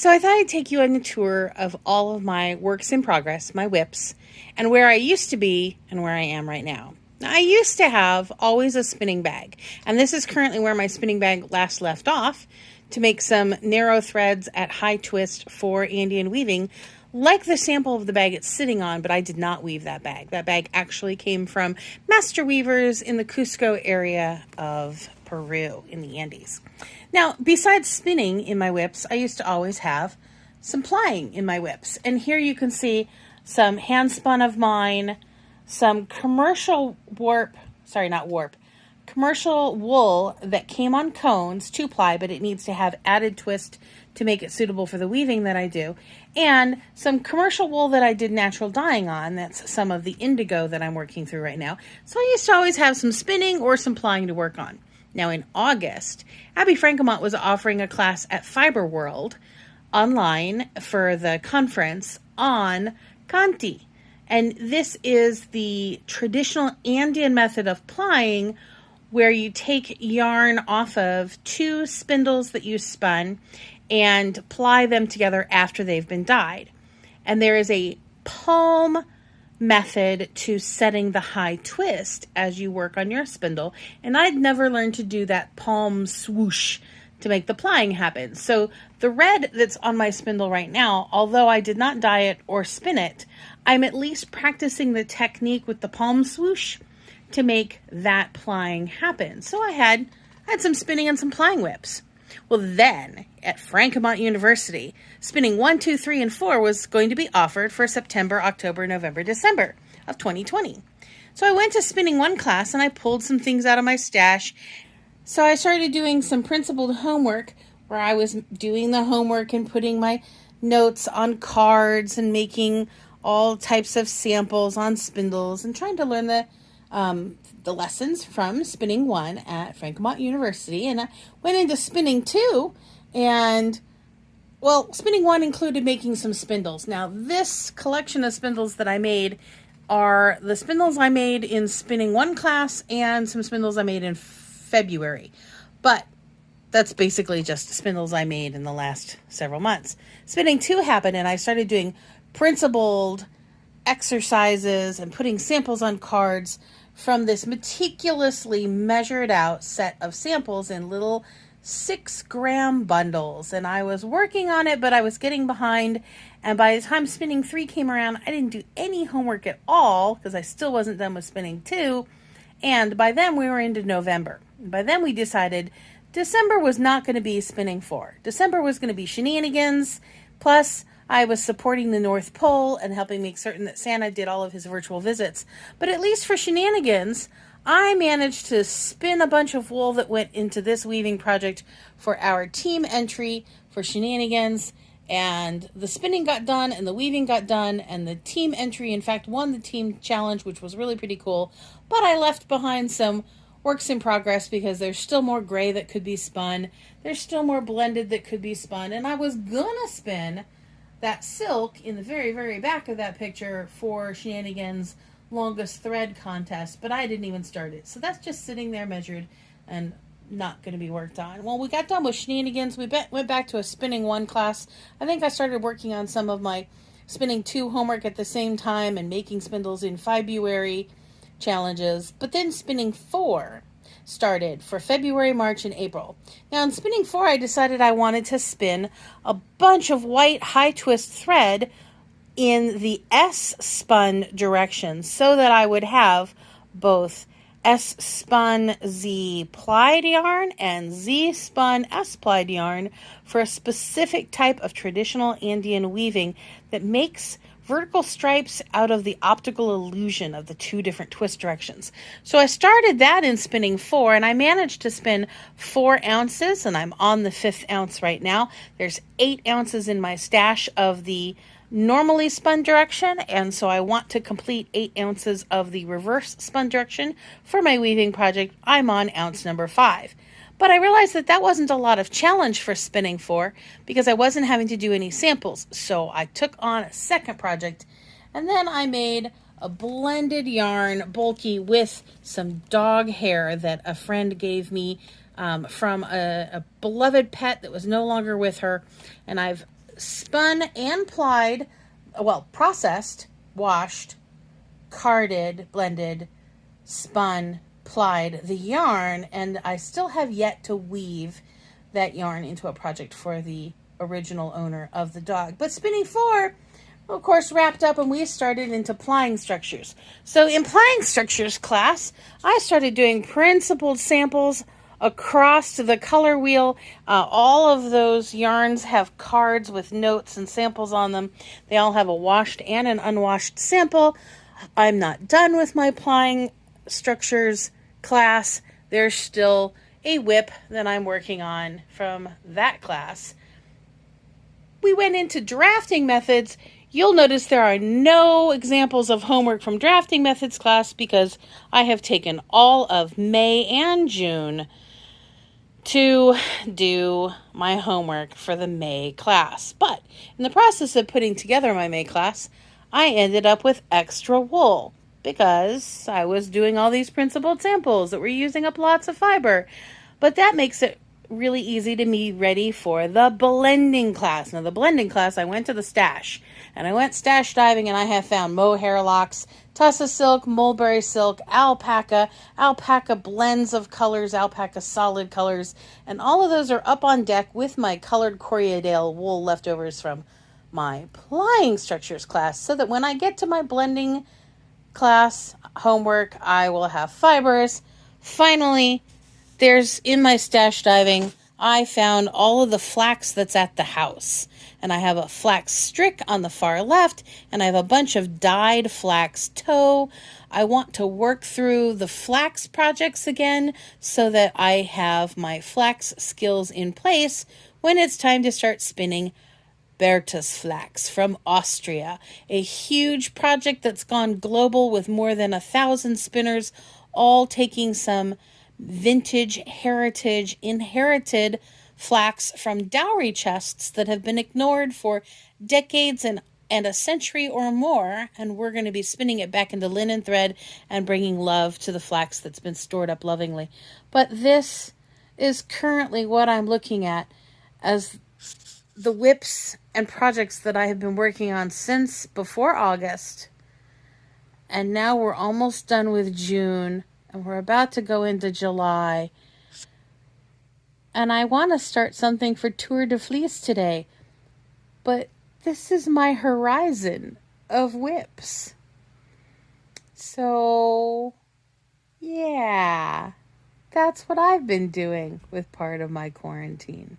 So I thought I'd take you on a tour of all of my works in progress, my whips, and where I used to be and where I am right now. Now, I used to have always a spinning bag, and this is currently where my spinning bag last left off to make some narrow threads at high twist for Andean weaving, like the sample of the bag it's sitting on, but I did not weave that bag. That bag actually came from master weavers in the Cusco area of Peru in the Andes. Now, besides spinning in my whips, I used to always have some plying in my whips. And here you can see some hand spun of mine, some commercial commercial wool that came on cones, 2-ply, but it needs to have added twist to make it suitable for the weaving that I do, and some commercial wool that I did natural dyeing on. That's some of the indigo that I'm working through right now. So I used to always have some spinning or some plying to work on. Now in August, Abby Frankemont was offering a class at Fiber World online for the conference on Kanti. And this is the traditional Andean method of plying, where you take yarn off of 2 spindles that you spun and ply them together after they've been dyed. And there is a palm method to setting the high twist as you work on your spindle. And I'd never learned to do that palm swoosh to make the plying happen. So the red that's on my spindle right now, although I did not dye it or spin it, I'm at least practicing the technique with the palm swoosh to make that plying happen. So I had some spinning and some plying whips. Well, then at Frankemont University, spinning 1, 2, 3, and 4 was going to be offered for September, October, November, December of 2020. So I went to spinning 1 class and I pulled some things out of my stash. So I started doing some principled homework, where I was doing the homework and putting my notes on cards and making all types of samples on spindles and trying to learn the lessons from spinning 1 at Frankemont University. And I went into spinning 2, and spinning 1 included making some spindles. Now this collection of spindles that I made are the spindles I made in spinning 1 class and some spindles I made in February, but that's basically just spindles I made in the last several months. Spinning 2 happened, and I started doing principled exercises and putting samples on cards from this meticulously measured out set of samples in little 6-gram bundles. And I was working on it, but I was getting behind. And by the time spinning 3 came around, I didn't do any homework at all because I still wasn't done with spinning 2. And by then we were into November. By then we decided December was not going to be spinning 4. December was going to be shenanigans. Plus, I was supporting the North Pole and helping make certain that Santa did all of his virtual visits. But at least for shenanigans, I managed to spin a bunch of wool that went into this weaving project for our team entry for shenanigans. And the spinning got done and the weaving got done, and the team entry, in fact, won the team challenge, which was really pretty cool. But I left behind some works in progress because there's still more gray that could be spun. There's still more blended that could be spun. And I was gonna spin that silk in the very, very back of that picture for Shenanigans' longest thread contest, but I didn't even start it. So that's just sitting there measured and not going to be worked on. Well, we got done with Shenanigans. We went back to a spinning 1 class. I think I started working on some of my spinning 2 homework at the same time and making spindles in February challenges. But then spinning 4 started for February, March, and April. Now in spinning 4, I decided I wanted to spin a bunch of white high twist thread in the S spun direction so that I would have both S spun Z plied yarn and Z spun S plied yarn for a specific type of traditional Andean weaving that makes vertical stripes out of the optical illusion of the 2 different twist directions. So I started that in spinning 4, and I managed to spin 4 ounces, and I'm on the 5th ounce right now. There's 8 ounces in my stash of the normally spun direction, and so I want to complete 8 ounces of the reverse spun direction for my weaving project. I'm on ounce number 5. But I realized that that wasn't a lot of challenge for spinning 4 because I wasn't having to do any samples. So I took on a second project, and then I made a blended yarn bulky with some dog hair that a friend gave me from a beloved pet that was no longer with her. And I've spun and plied, well, processed, washed, carded, blended, spun, plied the yarn, and I still have yet to weave that yarn into a project for the original owner of the dog. But spinning 4, of course, wrapped up and we started into plying structures. So in plying structures class, I started doing principled samples across the color wheel. All of those yarns have cards with notes and samples on them. They all have a washed and an unwashed sample. I'm not done with my plying structures class. There's still a whip that I'm working on from that class. We went into drafting methods. You'll notice there are no examples of homework from drafting methods class because I have taken all of May and June to do my homework for the May class. But in the process of putting together my May class, I ended up with extra wool because I was doing all these principled samples that were using up lots of fiber. But that makes it really easy to be ready for the blending class. Now, the blending class, I went to the stash, and I went stash diving, and I have found mohair locks, tussa silk, mulberry silk, alpaca blends of colors, alpaca solid colors, and all of those are up on deck with my colored Corriedale wool leftovers from my plying structures class, so that when I get to my blending class homework, I will have fibers. Finally, there's in my stash diving, I found all of the flax that's at the house. And I have a flax strick on the far left, and I have a bunch of dyed flax tow. I want to work through the flax projects again so that I have my flax skills in place when it's time to start spinning Bertus flax from Austria, a huge project that's gone global with more than 1,000 spinners, all taking some vintage, heritage, inherited flax from dowry chests that have been ignored for decades and a century or more, and we're going to be spinning it back into linen thread and bringing love to the flax that's been stored up lovingly. But this is currently what I'm looking at as the whips and projects that I have been working on since before August. And now we're almost done with June, and we're about to go into July. And I want to start something for Tour de Fleece today. But this is my horizon of whips. So, yeah, that's what I've been doing with part of my quarantine.